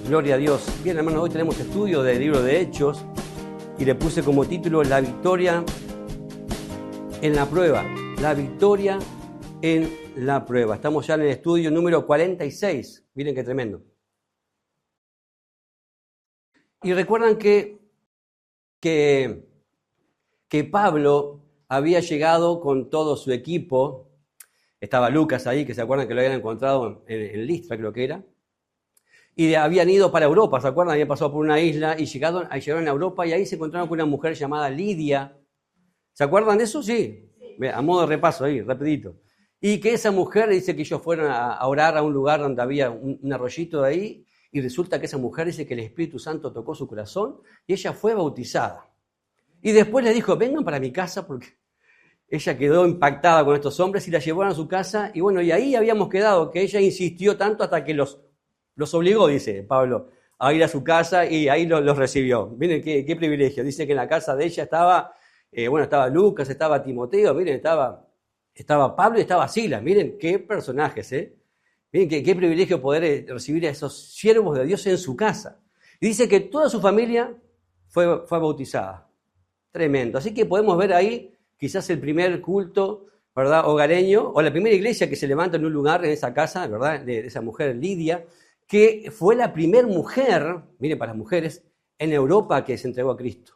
Gloria a Dios. Bien, hermanos, hoy tenemos estudio del libro de Hechos y le puse como título La victoria en la prueba. La victoria en la prueba. Estamos ya en el estudio número 46. Miren qué tremendo. Y recuerdan que Pablo había llegado con todo su equipo. Estaba Lucas ahí, que se acuerdan que lo habían encontrado en Listra, creo que era. Y habían ido para Europa, ¿se acuerdan? Habían pasado por una isla y llegaron a Europa y ahí se encontraron con una mujer llamada Lidia. ¿Se acuerdan de eso? Sí. A modo de repaso ahí, rapidito. Y que esa mujer dice que ellos fueron a orar a un lugar donde había un arroyito de ahí y resulta que esa mujer dice que el Espíritu Santo tocó su corazón y ella fue bautizada. Y después les dijo, vengan para mi casa porque ella quedó impactada con estos hombres y la llevaron a su casa. Y bueno, y ahí habíamos quedado, que ella insistió tanto hasta que los obligó, dice Pablo, a ir a su casa y ahí los recibió. Miren qué privilegio. Dice que en la casa de ella estaba Lucas, estaba Timoteo, miren, estaba Pablo y estaba Silas. Miren qué personajes, Miren qué privilegio poder recibir a esos siervos de Dios en su casa. Y dice que toda su familia fue bautizada. Tremendo. Así que podemos ver ahí quizás el primer culto, ¿verdad?, hogareño, o la primera iglesia que se levanta en un lugar, en esa casa, ¿verdad?, de esa mujer Lidia, que fue la primera mujer, miren, para las mujeres, en Europa que se entregó a Cristo.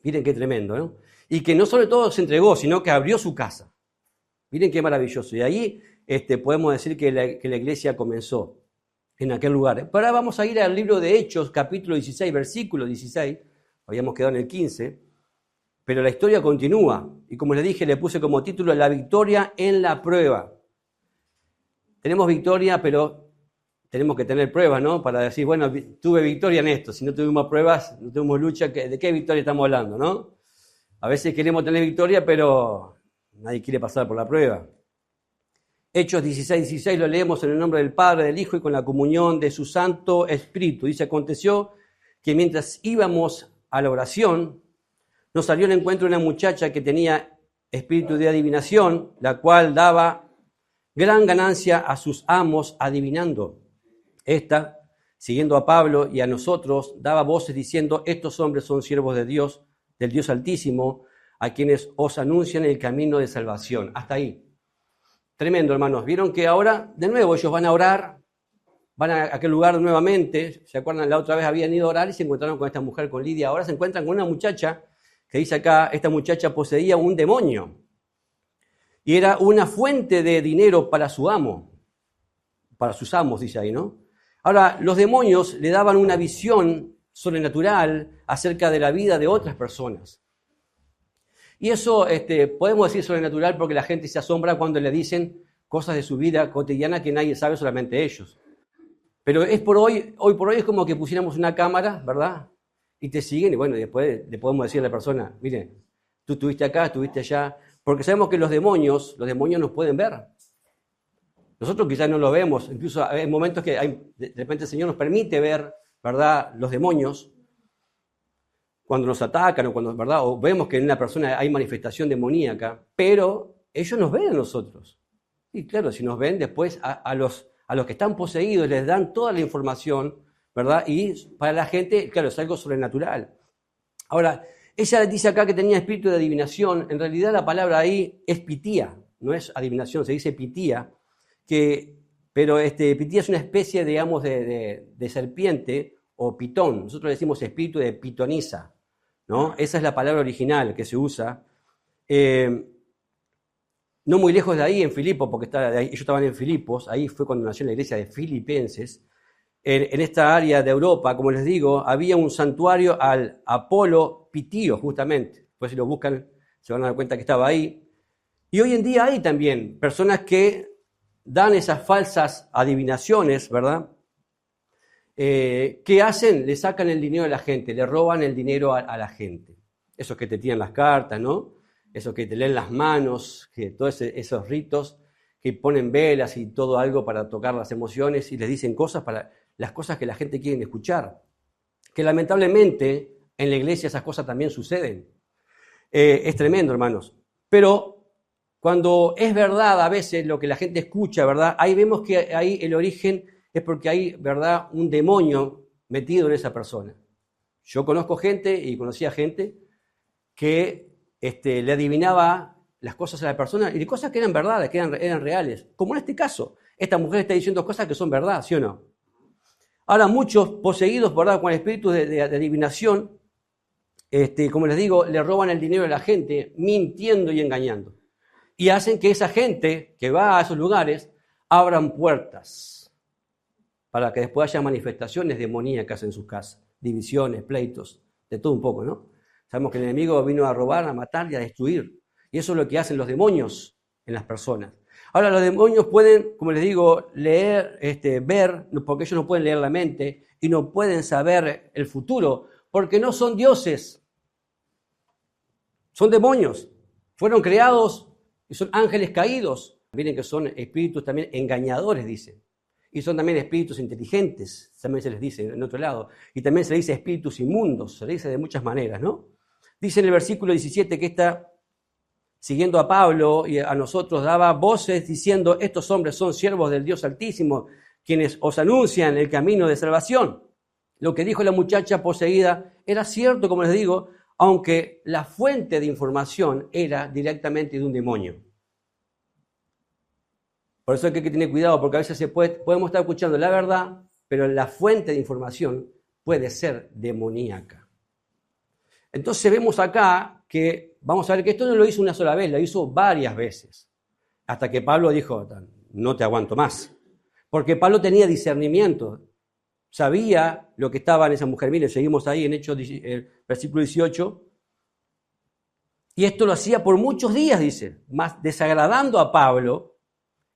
Miren qué tremendo, ¿no? Y que no solo todo se entregó, sino que abrió su casa. Miren qué maravilloso. Y ahí podemos decir que la iglesia comenzó en aquel lugar. Pero ahora vamos a ir al libro de Hechos, capítulo 16, versículo 16. Habíamos quedado en el 15. Pero la historia continúa. Y como les dije, le puse como título La victoria en la prueba. Tenemos victoria, pero tenemos que tener pruebas, ¿no? Para decir, bueno, tuve victoria en esto. Si no tuvimos pruebas, no tuvimos lucha, ¿de qué victoria estamos hablando, no? A veces queremos tener victoria, pero nadie quiere pasar por la prueba. Hechos 16 lo leemos en el nombre del Padre, del Hijo y con la comunión de su Santo Espíritu. Dice, aconteció que mientras íbamos a la oración, nos salió al encuentro una muchacha que tenía espíritu de adivinación, la cual daba gran ganancia a sus amos adivinando. Esta, siguiendo a Pablo y a nosotros, daba voces diciendo, estos hombres son siervos de Dios, del Dios Altísimo, a quienes os anuncian el camino de salvación. Hasta ahí. Tremendo, hermanos. Vieron que ahora, de nuevo, ellos van a orar, van a aquel lugar nuevamente. ¿Se acuerdan? La otra vez habían ido a orar y se encontraron con esta mujer, con Lidia. Ahora se encuentran con una muchacha que dice acá, esta muchacha poseía un demonio y era una fuente de dinero para su amo, para sus amos, dice ahí, ¿no? Ahora, los demonios le daban una visión sobrenatural acerca de la vida de otras personas. Y eso podemos decir sobrenatural porque la gente se asombra cuando le dicen cosas de su vida cotidiana que nadie sabe, solamente ellos. Pero hoy por hoy es como que pusiéramos una cámara, ¿verdad? Y te siguen y bueno, después le podemos decir a la persona, mire, tú estuviste acá, estuviste allá, porque sabemos que los demonios nos pueden ver. Nosotros quizás no lo vemos, incluso hay momentos que de repente el Señor nos permite ver, ¿verdad?, los demonios cuando nos atacan o cuando, ¿verdad?, o vemos que en una persona hay manifestación demoníaca, pero ellos nos ven a nosotros. Y claro, si nos ven después a los que están poseídos les dan toda la información, ¿verdad? Y para la gente, claro, es algo sobrenatural. Ahora, ella dice acá que tenía espíritu de adivinación. En realidad la palabra ahí es pitía, no es adivinación, se dice pitía. Pero pitía es una especie, digamos, de serpiente o pitón. Nosotros decimos espíritu de pitonisa, ¿no? Esa es la palabra original que se usa. No muy lejos de ahí, en Filipos, porque ellos estaban en Filipos, ahí fue cuando nació la iglesia de Filipenses. En esta área de Europa, como les digo, había un santuario al Apolo Pitío, justamente. Después si lo buscan se van a dar cuenta que estaba ahí. Y hoy en día hay también personas que dan esas falsas adivinaciones, ¿verdad? ¿Qué hacen? Le sacan el dinero a la gente, le roban el dinero a la gente. Esos que te tiran las cartas, ¿no? Esos que te leen las manos, que todos esos ritos que ponen velas y todo algo para tocar las emociones y les dicen cosas para las cosas que la gente quiere escuchar. Que lamentablemente en la iglesia esas cosas también suceden. Es tremendo, hermanos. Pero cuando es verdad a veces lo que la gente escucha, ¿verdad? Ahí vemos que ahí el origen es porque hay, ¿verdad?, un demonio metido en esa persona. Yo conozco gente y conocía gente que le adivinaba las cosas a la persona y cosas que eran verdades, que eran reales. Como en este caso, esta mujer está diciendo cosas que son verdad, ¿sí o no? Ahora, muchos poseídos, ¿verdad?, con el espíritu de adivinación, como les digo, le roban el dinero a la gente, mintiendo y engañando. Y hacen que esa gente que va a esos lugares abran puertas para que después haya manifestaciones demoníacas en sus casas, divisiones, pleitos, de todo un poco, ¿no? Sabemos que el enemigo vino a robar, a matar y a destruir. Y eso es lo que hacen los demonios en las personas. Ahora, los demonios pueden, como les digo, leer, ver, porque ellos no pueden leer la mente y no pueden saber el futuro, porque no son dioses. Son demonios. Fueron creados y son ángeles caídos. Miren que son espíritus también engañadores, dice. Y son también espíritus inteligentes, también se les dice en otro lado. Y también se les dice espíritus inmundos, se les dice de muchas maneras, ¿no? Dice en el versículo 17 que está siguiendo a Pablo y a nosotros, daba voces diciendo: estos hombres son siervos del Dios Altísimo, quienes os anuncian el camino de salvación. Lo que dijo la muchacha poseída era cierto, como les digo, aunque la fuente de información era directamente de un demonio. Por eso hay que tener cuidado, porque a veces podemos estar escuchando la verdad, pero la fuente de información puede ser demoníaca. Entonces vemos acá que, vamos a ver que esto no lo hizo una sola vez, lo hizo varias veces, hasta que Pablo dijo: no te aguanto más. Porque Pablo tenía discernimiento, sabía lo que estaba en esa mujer. Miren, seguimos ahí en Hechos, versículo 18. Y esto lo hacía por muchos días, dice, más desagradando a Pablo.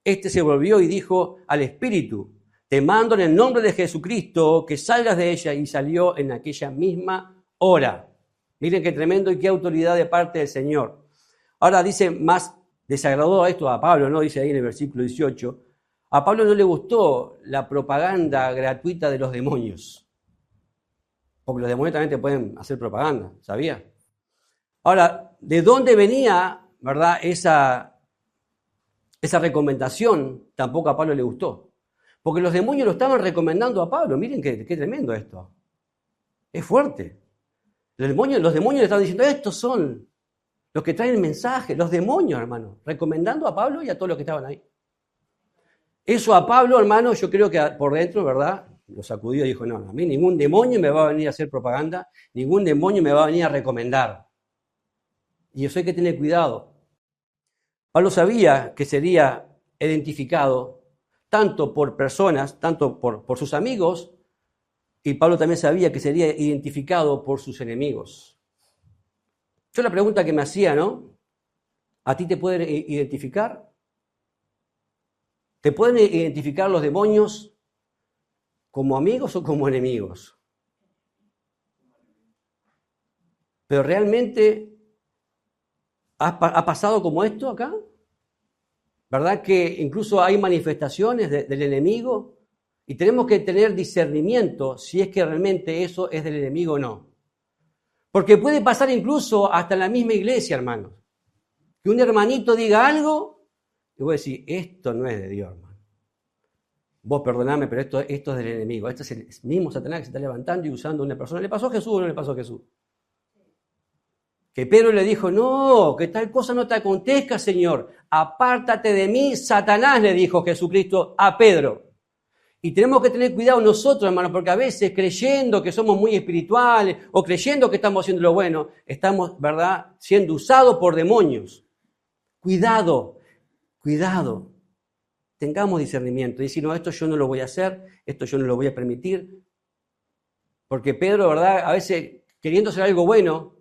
Se volvió y dijo al espíritu: te mando en el nombre de Jesucristo que salgas de ella. Y salió en aquella misma hora. Miren qué tremendo y qué autoridad de parte del Señor. Ahora dice, más desagradó esto a Pablo, ¿no? Dice ahí en el versículo 18. A Pablo no le gustó la propaganda gratuita de los demonios. Porque los demonios también te pueden hacer propaganda, ¿sabía? Ahora, ¿de dónde venía, verdad, esa recomendación? Tampoco a Pablo le gustó. Porque los demonios lo estaban recomendando a Pablo. Miren qué tremendo esto. Es fuerte. Los demonios le estaban diciendo: estos son los que traen el mensaje. Los demonios, hermano, recomendando a Pablo y a todos los que estaban ahí. Eso a Pablo, hermano, yo creo que por dentro, ¿verdad?, lo sacudió y dijo: no, a mí ningún demonio me va a venir a hacer propaganda, ningún demonio me va a venir a recomendar. Y eso hay que tener cuidado. Pablo sabía que sería identificado tanto por personas, tanto por sus amigos, y Pablo también sabía que sería identificado por sus enemigos. Yo la pregunta que me hacía, ¿no? ¿A ti te pueden identificar? ¿Te pueden identificar los demonios como amigos o como enemigos? Pero realmente ¿ha pasado como esto acá? ¿Verdad que incluso hay manifestaciones del enemigo? Y tenemos que tener discernimiento si es que realmente eso es del enemigo o no. Porque puede pasar incluso hasta en la misma iglesia, hermanos. Que un hermanito diga algo y vos decís: esto no es de Dios, hermano. Vos perdoname, pero esto es del enemigo. Este es el mismo Satanás que se está levantando y usando a una persona. ¿Le pasó a Jesús o no le pasó a Jesús? Que Pedro le dijo: no, que tal cosa no te acontezca, Señor. Apártate de mí, Satanás, le dijo Jesucristo a Pedro. Y tenemos que tener cuidado nosotros, hermanos, porque a veces creyendo que somos muy espirituales o creyendo que estamos haciendo lo bueno, estamos, ¿verdad?, siendo usados por demonios. Cuidado, cuidado. Tengamos discernimiento. Y decir: no, esto yo no lo voy a hacer, esto yo no lo voy a permitir. Porque Pedro, ¿verdad?, a veces queriendo hacer algo bueno,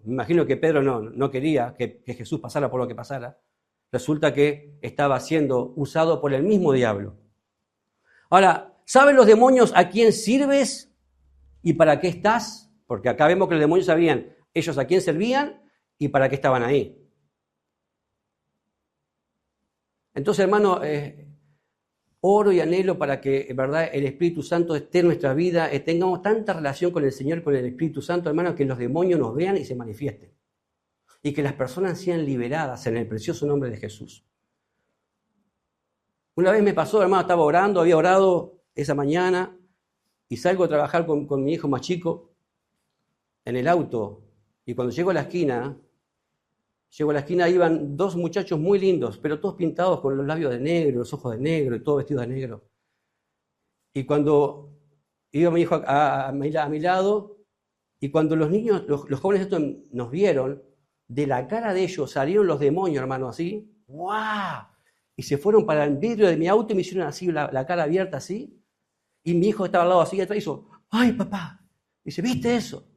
me imagino que Pedro no quería que Jesús pasara por lo que pasara. Resulta que estaba siendo usado por el mismo diablo. Ahora, ¿saben los demonios a quién sirves y para qué estás? Porque acá vemos que los demonios sabían ellos a quién servían y para qué estaban ahí. Entonces, hermano, oro y anhelo para que, ¿verdad?, el Espíritu Santo esté en nuestra vida, tengamos tanta relación con el Señor, con el Espíritu Santo, hermano, que los demonios nos vean y se manifiesten. Y que las personas sean liberadas en el precioso nombre de Jesús. Una vez me pasó, hermano, estaba orando, había orado esa mañana, y salgo a trabajar con mi hijo más chico en el auto, y cuando llego a la esquina, iban dos muchachos muy lindos, pero todos pintados con los labios de negro, los ojos de negro, y todos vestidos de negro. Y cuando iba mi hijo a mi lado, y cuando los niños, los jóvenes estos nos vieron, de la cara de ellos salieron los demonios, hermano, así, ¡guau! Y se fueron para el vidrio de mi auto y me hicieron así, la cara abierta así, y mi hijo estaba al lado así, y atrás hizo, ¡ay, papá! Dice, ¿viste eso?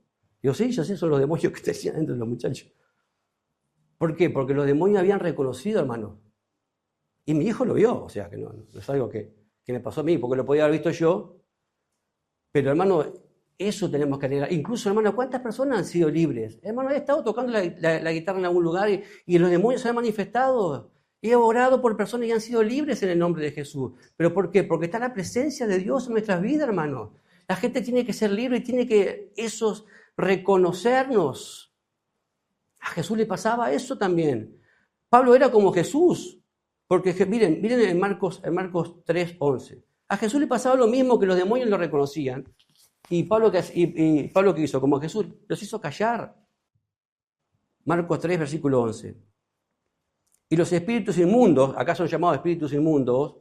Digo, sí, ya sé, son los demonios que te decían dentro de los muchachos. ¿Por qué? Porque los demonios habían reconocido, hermano. Y mi hijo lo vio, o sea, que no es algo que me pasó a mí, porque lo podía haber visto yo. Pero, hermano, eso tenemos que agregar. Incluso, hermano, ¿cuántas personas han sido libres? Hermano, he estado tocando la guitarra en algún lugar y los demonios se han manifestado. He orado por personas que han sido libres en el nombre de Jesús. ¿Pero por qué? Porque está la presencia de Dios en nuestras vidas, hermano. La gente tiene que ser libre y tiene que reconocernos. A Jesús le pasaba eso también. Pablo era como Jesús, porque miren en Marcos 3:11. A Jesús le pasaba lo mismo, que los demonios lo reconocían. Y Pablo ¿qué hizo? Como Jesús los hizo callar. Marcos 3, versículo 11. Y los espíritus inmundos, acá son llamados espíritus inmundos,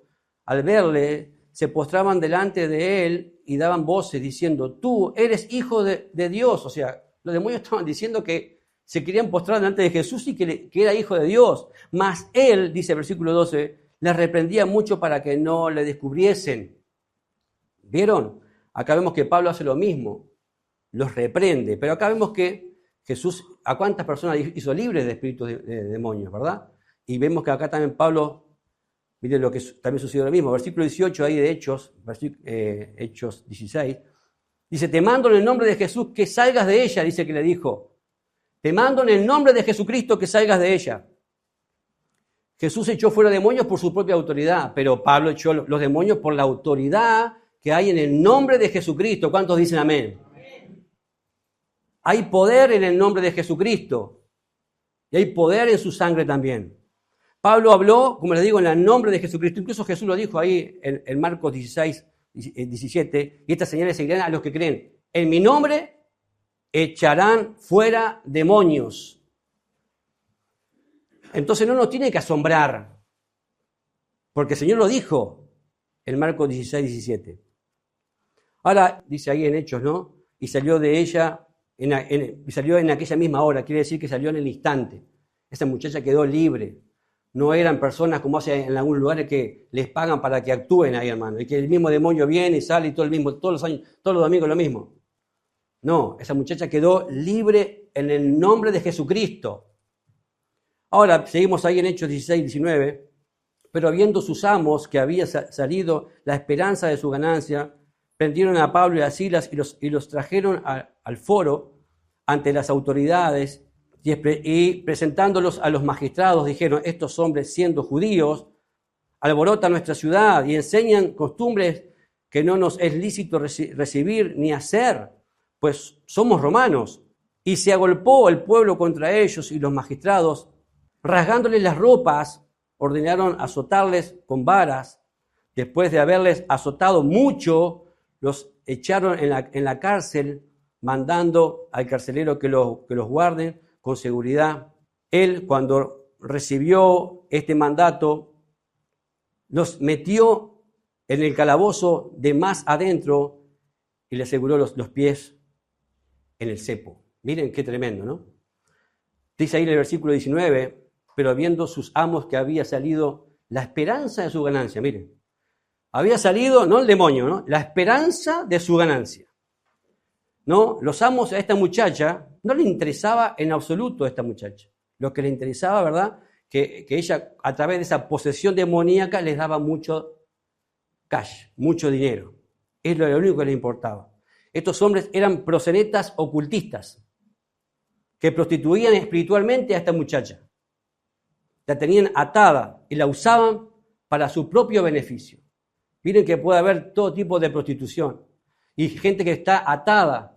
al verle, se postraban delante de él y daban voces diciendo, tú eres hijo de Dios. O sea, los demonios estaban diciendo que se querían postrar delante de Jesús y que era hijo de Dios. Mas él, dice el versículo 12, les reprendía mucho para que no le descubriesen. ¿Vieron? Acá vemos que Pablo hace lo mismo, los reprende. Pero acá vemos que Jesús, ¿a cuántas personas hizo libres de espíritus de demonios, verdad? Y vemos que acá también Pablo, miren lo que también sucedió lo mismo. Versículo 18 ahí de Hechos 16, dice, te mando en el nombre de Jesús que salgas de ella, dice que le dijo. Te mando en el nombre de Jesucristo que salgas de ella. Jesús echó fuera demonios por su propia autoridad, pero Pablo echó los demonios por la autoridad que hay en el nombre de Jesucristo. ¿Cuántos dicen amén? Amén. Hay poder en el nombre de Jesucristo y hay poder en su sangre también. Pablo habló, como les digo, en el nombre de Jesucristo. Incluso Jesús lo dijo ahí en Marcos 16, 17, y estas señales seguirán a los que creen. En mi nombre echarán fuera demonios. Entonces no nos tiene que asombrar, porque el Señor lo dijo en Marcos 16, 17. Ahora, dice ahí en Hechos, ¿no? Y salió de ella, y salió en aquella misma hora, quiere decir que salió en el instante. Esa muchacha quedó libre. No eran personas como hace en algunos lugares que les pagan para que actúen ahí, hermano, y que el mismo demonio viene y sale y todos los años, todos los domingos lo mismo. No, esa muchacha quedó libre en el nombre de Jesucristo. Ahora, seguimos ahí en Hechos 16, 19. Pero viendo sus amos que había salido la esperanza de su ganancia, prendieron a Pablo y a Silas y los trajeron al foro ante las autoridades y presentándolos a los magistrados dijeron, estos hombres siendo judíos alborotan nuestra ciudad y enseñan costumbres que no nos es lícito recibir ni hacer, pues somos romanos. Y se agolpó el pueblo contra ellos y los magistrados, rasgándoles las ropas, ordenaron azotarles con varas. Después de haberles azotado mucho, los echaron en la cárcel, mandando al carcelero que los guarden con seguridad. Él, cuando recibió este mandato, los metió en el calabozo de más adentro y le aseguró los pies en el cepo. Miren qué tremendo, ¿no? Dice ahí en el versículo 19, pero viendo sus amos que había salido la esperanza de su ganancia, miren, había salido, no el demonio, ¿no? La esperanza de su ganancia. ¿No? Los amos a esta muchacha no le interesaba en absoluto a esta muchacha. Lo que le interesaba, ¿verdad? Que ella, a través de esa posesión demoníaca, les daba mucho cash, mucho dinero. Es lo único que le importaba. Estos hombres eran proxenetas ocultistas que prostituían espiritualmente a esta muchacha. La tenían atada y la usaban para su propio beneficio. Miren que puede haber todo tipo de prostitución y gente que está atada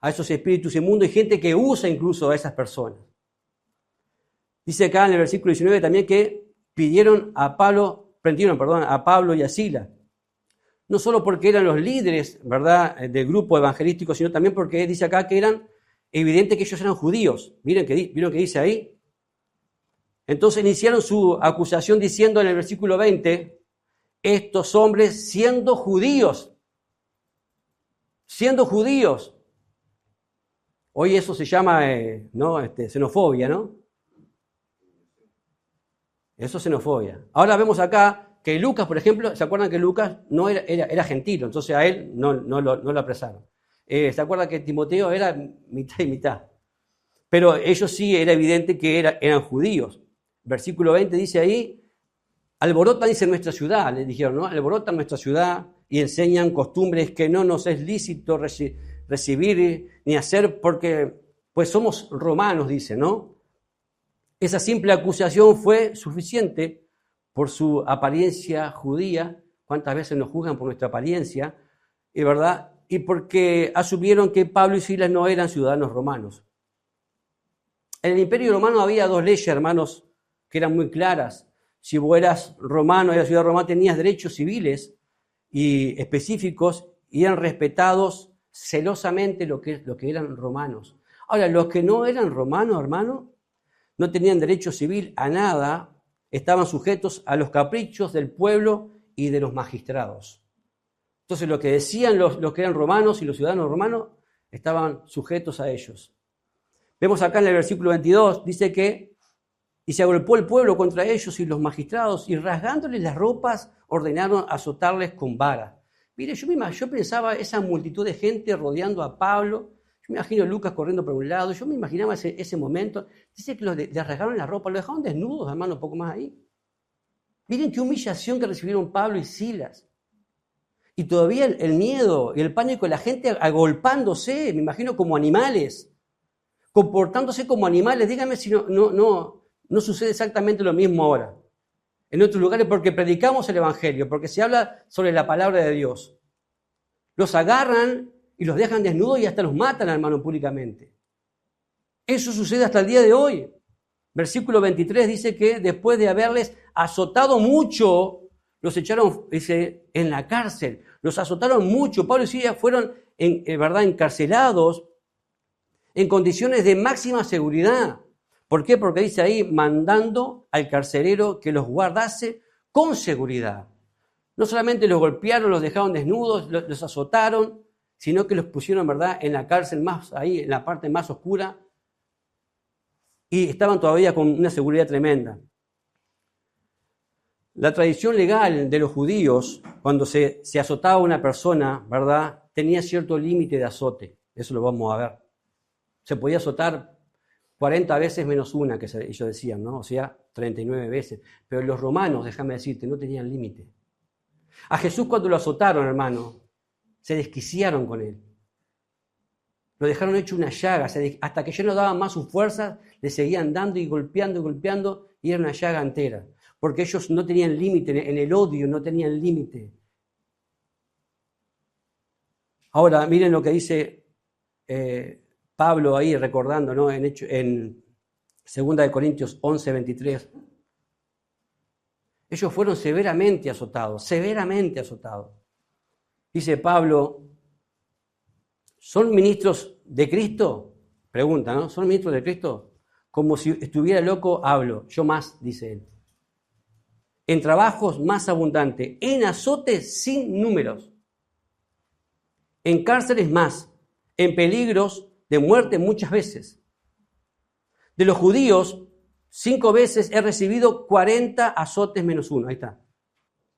a esos espíritus inmundos y gente que usa incluso a esas personas. Dice acá en el versículo 19 también que prendieron a Pablo y a Silas. no solo porque eran los líderes, ¿verdad?, del grupo evangelístico, sino también porque dice acá que eran evidente que ellos eran judíos. ¿Vieron que dice ahí? Entonces iniciaron su acusación diciendo en el versículo 20, estos hombres siendo judíos. Hoy eso se llama xenofobia, ¿no? Eso es xenofobia. Ahora vemos acá que Lucas, por ejemplo, ¿se acuerdan que Lucas no era gentil? Entonces a él no lo apresaron. ¿Se acuerdan que Timoteo era mitad y mitad? Pero ellos sí era evidente que eran judíos. Versículo 20 dice ahí, alborotan, dice, nuestra ciudad, les dijeron, ¿no? Alborotan nuestra ciudad y enseñan costumbres que no nos es lícito recibir ni hacer porque pues somos romanos, dice, ¿no? Esa simple acusación fue suficiente por su apariencia judía. ¿Cuántas veces nos juzgan por nuestra apariencia? ¿Verdad? Y porque asumieron que Pablo y Silas no eran ciudadanos romanos. En el Imperio Romano había dos leyes, hermanos, que eran muy claras. Si vos eras romano, eras ciudadano romano, tenías derechos civiles y específicos y eran respetados celosamente lo que eran romanos. Ahora, los que no eran romanos, hermano, no tenían derecho civil a nada, estaban sujetos a los caprichos del pueblo y de los magistrados. Entonces, lo que decían los que eran romanos y los ciudadanos romanos estaban sujetos a ellos. Vemos acá en el versículo 22, dice que y se agolpó el pueblo contra ellos y los magistrados, y rasgándoles las ropas, ordenaron azotarles con vara. Mire, yo pensaba esa multitud de gente rodeando a Pablo, yo me imagino a Lucas corriendo por un lado, yo me imaginaba ese momento. Dice que les rasgaron la ropa, lo dejaron desnudos, hermano, un poco más ahí. Miren qué humillación que recibieron Pablo y Silas. Y todavía el miedo y el pánico de la gente agolpándose, me imagino como animales, comportándose como animales. Díganme si no sucede exactamente lo mismo ahora. En otros lugares porque predicamos el Evangelio, porque se habla sobre la palabra de Dios. Los agarran y los dejan desnudos y hasta los matan, hermano, públicamente. Eso sucede hasta el día de hoy. Versículo 23 dice que después de haberles azotado mucho, los echaron, dice, en la cárcel. Los azotaron mucho. Pablo y Silas fueron, encarcelados en condiciones de máxima seguridad. ¿Por qué? Porque dice ahí, mandando al carcelero que los guardase con seguridad. No solamente los golpearon, los dejaron desnudos, los azotaron, sino que los pusieron, ¿verdad?, en la cárcel más ahí, en la parte más oscura, y estaban todavía con una seguridad tremenda. La tradición legal de los judíos, cuando se azotaba a una persona, ¿verdad?, tenía cierto límite de azote. Eso lo vamos a ver. Se podía azotar 40 veces menos una, que ellos decían, ¿no? O sea, 39 veces. Pero los romanos, déjame decirte, no tenían límite. A Jesús cuando lo azotaron, hermano, se desquiciaron con él. Lo dejaron hecho una llaga, hasta que ya no daban más sus fuerzas, le seguían dando y golpeando, y era una llaga entera. Porque ellos no tenían límite, en el odio no tenían límite. Ahora, miren lo que dice Pablo ahí recordando, ¿no? En 2 Corintios 11, 23. Ellos fueron severamente azotados. Dice Pablo, ¿son ministros de Cristo? Pregunta, ¿no? ¿Son ministros de Cristo? Como si estuviera loco, hablo. Yo más, dice él. En trabajos más abundantes, en azotes sin números, en cárceles más, en peligros de muerte muchas veces. De los judíos, 5 veces he recibido 40 azotes menos uno. Ahí está.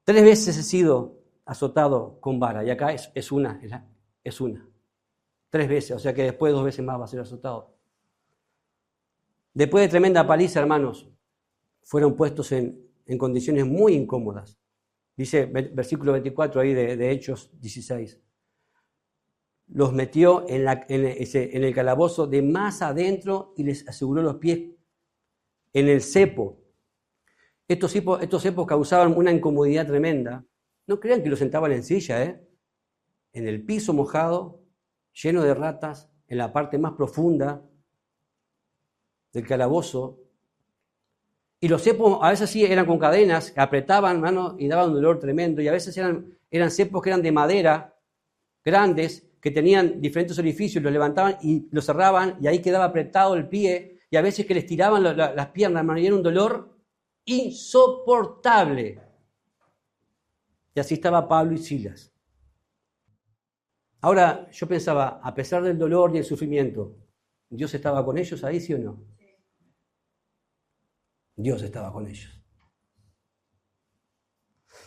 3 veces he sido azotado con vara. Y acá es una. 3 veces. O sea que después 2 veces más va a ser azotado. Después de tremenda paliza, hermanos, fueron puestos en condiciones muy incómodas. Dice versículo 24 ahí de Hechos 16. Los metió en el calabozo de más adentro y les aseguró los pies en el cepo. Estos cepos causaban una incomodidad tremenda. No crean que los sentaban en silla, en el piso mojado, lleno de ratas, en la parte más profunda del calabozo. Y los cepos a veces sí eran con cadenas, que apretaban, hermano, y daban un dolor tremendo. Y a veces eran cepos que eran de madera, grandes, que tenían diferentes orificios, los levantaban y los cerraban, y ahí quedaba apretado el pie. Y a veces que les tiraban las piernas, hermano, y era un dolor insoportable. Y así estaba Pablo y Silas. Ahora, yo pensaba, a pesar del dolor y el sufrimiento, ¿Dios estaba con ellos ahí, sí o no? Dios estaba con ellos.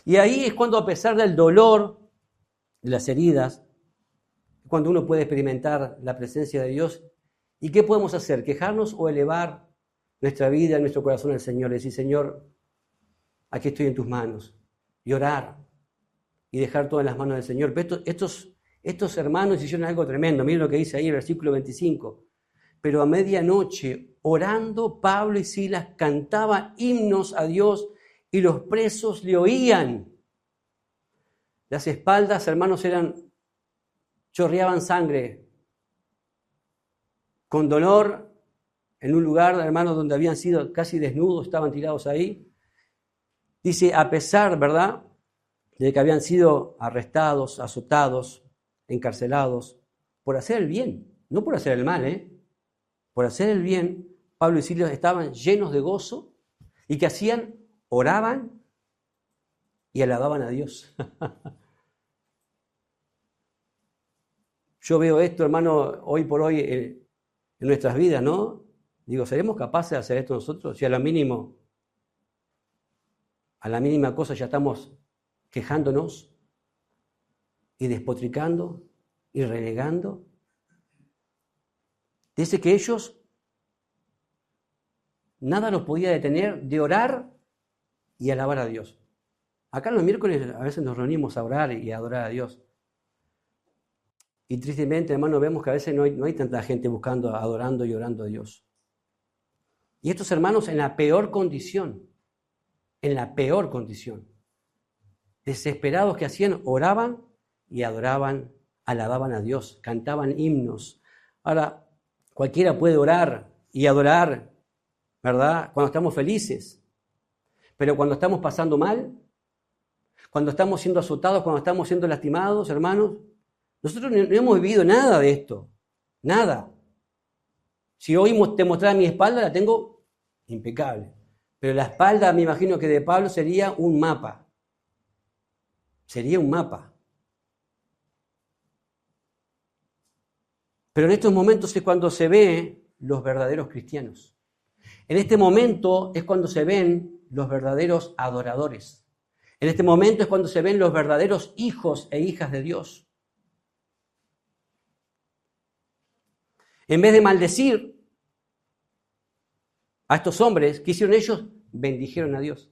Y ahí es cuando, a pesar del dolor, de las heridas, cuando uno puede experimentar la presencia de Dios. ¿Y qué podemos hacer? ¿Quejarnos o elevar nuestra vida, nuestro corazón al Señor? Decir, Señor, aquí estoy en tus manos. Y orar y dejar todo en las manos del Señor. Pero estos hermanos hicieron algo tremendo. Miren lo que dice ahí el versículo 25. Pero a medianoche, orando, Pablo y Silas cantaban himnos a Dios y los presos le oían. Las espaldas, hermanos, chorreaban sangre. Con dolor, en un lugar, hermanos, donde habían sido casi desnudos, estaban tirados ahí. Dice, a pesar, ¿verdad?, de que habían sido arrestados, azotados, encarcelados, por hacer el bien, no por hacer el mal, por hacer el bien, Pablo y Silas estaban llenos de gozo y ¿qué hacían? Oraban y alababan a Dios. Yo veo esto, hermano, hoy por hoy en nuestras vidas, ¿no? Digo, ¿seremos capaces de hacer esto nosotros? Si a la mínima cosa ya estamos quejándonos y despotricando y renegando. Dice que ellos, nada los podía detener de orar y alabar a Dios. Acá los miércoles a veces nos reunimos a orar y a adorar a Dios. Y tristemente, hermano, vemos que a veces no hay tanta gente buscando, adorando y orando a Dios. Y estos hermanos en la peor condición, desesperados, que hacían, oraban y adoraban, alababan a Dios, cantaban himnos. Ahora, cualquiera puede orar y adorar, ¿verdad?, cuando estamos felices. Pero cuando estamos pasando mal, cuando estamos siendo azotados, cuando estamos siendo lastimados, hermanos, nosotros no hemos vivido nada de esto, nada. Si hoy te mostrara mi espalda, la tengo impecable. Pero la espalda, me imagino que de Pablo sería un mapa. Sería un mapa. Pero en estos momentos es cuando se ven los verdaderos cristianos. En este momento es cuando se ven los verdaderos adoradores. En este momento es cuando se ven los verdaderos hijos e hijas de Dios. En vez de maldecir a estos hombres, ¿qué hicieron ellos? Bendijeron a Dios.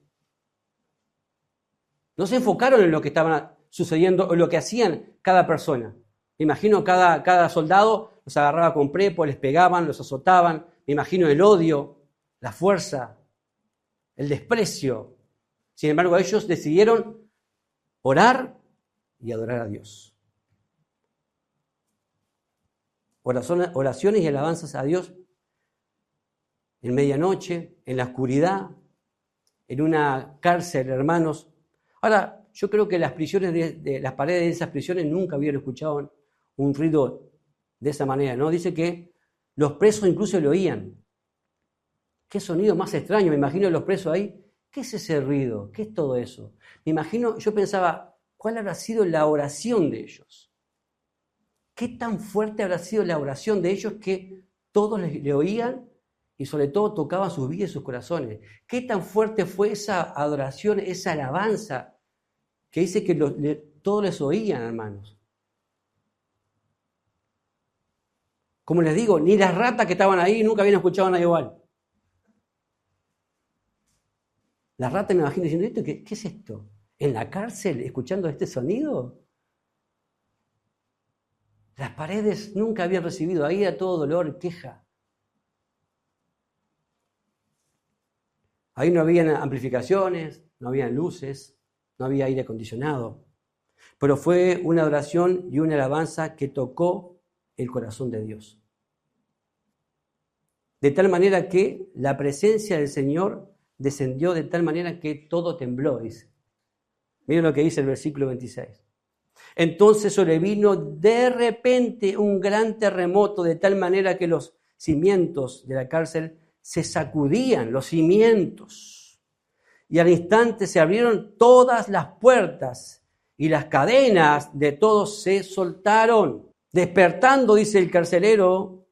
No se enfocaron en lo que estaba sucediendo o lo que hacían cada persona. Me imagino cada soldado los agarraba con prepo, les pegaban, los azotaban. Me imagino el odio, la fuerza, el desprecio. Sin embargo, ellos decidieron orar y adorar a Dios. Oraciones y alabanzas a Dios en medianoche, en la oscuridad, en una cárcel, hermanos. Ahora, yo creo que las prisiones de las paredes de esas prisiones nunca habían escuchado un ruido de esa manera, ¿no? Dice que los presos incluso lo oían. Qué sonido más extraño, me imagino los presos ahí. ¿Qué es ese ruido? ¿Qué es todo eso? Me imagino, yo pensaba, ¿cuál habrá sido la oración de ellos? ¿Qué tan fuerte habrá sido la oración de ellos que todos le oían y sobre todo tocaban sus vidas y sus corazones? ¿Qué tan fuerte fue esa adoración, esa alabanza que dice que todos les oían, hermanos? Como les digo, ni las ratas que estaban ahí nunca habían escuchado nada igual. Las ratas me imagino diciendo, ¿qué es esto? ¿En la cárcel escuchando este sonido? Las paredes nunca habían recibido, ahí era todo dolor, queja. Ahí no habían amplificaciones, no había luces, no había aire acondicionado. Pero fue una adoración y una alabanza que tocó el corazón de Dios. De tal manera que la presencia del Señor descendió de tal manera que todo tembló, dice. Miren lo que dice el versículo 26. Entonces sobrevino de repente un gran terremoto de tal manera que los cimientos de la cárcel se sacudían, los cimientos. Y al instante se abrieron todas las puertas y las cadenas de todos se soltaron. Despertando, dice el carcelero,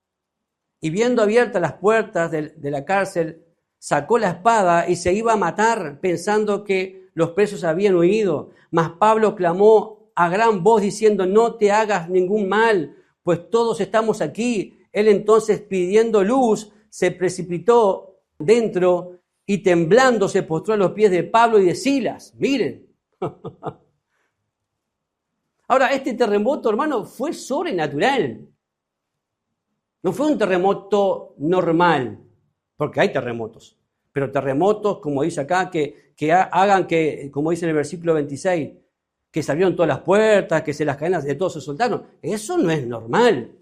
y viendo abiertas las puertas de la cárcel, sacó la espada y se iba a matar, pensando que los presos habían huido. Mas Pablo clamó a gran voz diciendo: no te hagas ningún mal, pues todos estamos aquí. Él entonces, pidiendo luz, se precipitó dentro y temblando se postró a los pies de Pablo y de Silas. Miren. Ahora, este terremoto, hermano, fue sobrenatural. No fue un terremoto normal, porque hay terremotos. Pero terremotos, como dice acá, que hagan que, como dice en el versículo 26, que se abrieron todas las puertas, que las cadenas de todos se soltaron. Eso no es normal.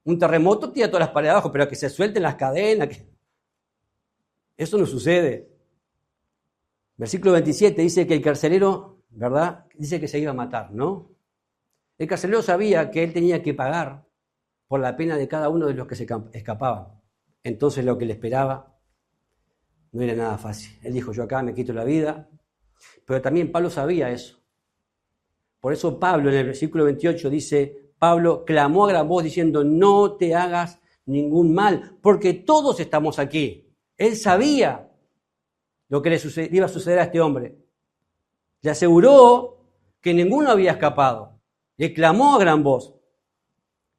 Un terremoto tira todas las paredes abajo, pero que se suelten las cadenas. Eso no sucede. Versículo 27 dice que el carcelero, ¿verdad? Dice que se iba a matar, ¿no? El carcelero sabía que él tenía que pagar por la pena de cada uno de los que se escapaban. Entonces lo que le esperaba no era nada fácil. Él dijo: yo acá me quito la vida. Pero también Pablo sabía eso. Por eso Pablo en el versículo 28 dice: Pablo clamó a gran voz diciendo: no te hagas ningún mal, porque todos estamos aquí. Él sabía lo que le iba a suceder a este hombre. Le aseguró que ninguno había escapado. Le clamó a gran voz.